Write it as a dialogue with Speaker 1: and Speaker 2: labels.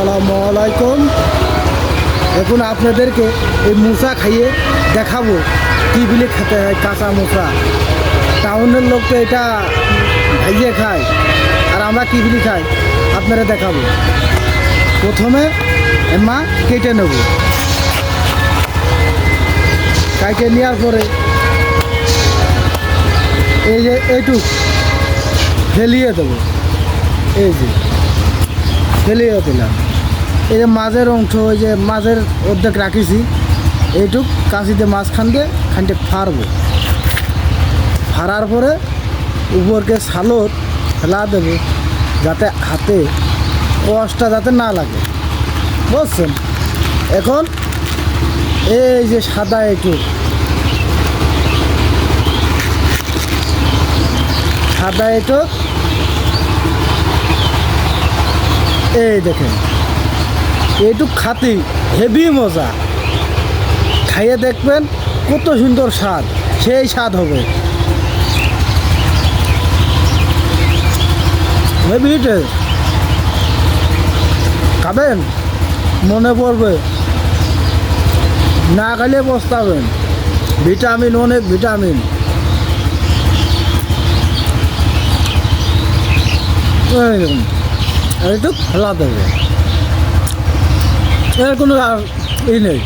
Speaker 1: আসসালামু আলাইকুম। এখন আপনাদেরকে এই মুসা খাইয়ে দেখাবো কী বিলে খেতে হয় কাঁচা মুসা। টাউনের লোক তো এটা ভাইয়ে খায়, আর আমরা কী বিলি খাই আপনারা দেখাবো। প্রথমে মা কেটে নেব, কেটে নেওয়ার পরে এই যে এইটুক ফেলিয়ে দেবো, এই যে ফেলিয়ে দিলাম। এই যে মাঝের অংশ, ওই যে মাঝের অর্ধেক রাখিছি, এইটুক কাঁচিতে মাঝখান দিয়ে খানটে ফাড়বো। ফাড়ার পরে উপরকে সালত ফেলা দেবে, যাতে হাতে কষ্টটা যাতে না লাগে, বুঝছেন। এখন এই যে সাদা এইটুক, সাদা এইটুক এই দেখেন, এইটুক খাতি হেভি মজা। খাইয়ে দেখবেন কত সুন্দর স্বাদ, সেই স্বাদ হবে। হেভি টেস্ট, খাবেন মনে পড়বে, না খাইলে পস্তাবেন। ভিটামিন, অনেক ভিটামিন। এইটুক ফেলা দেবে, এর কোনো আর ই নেই।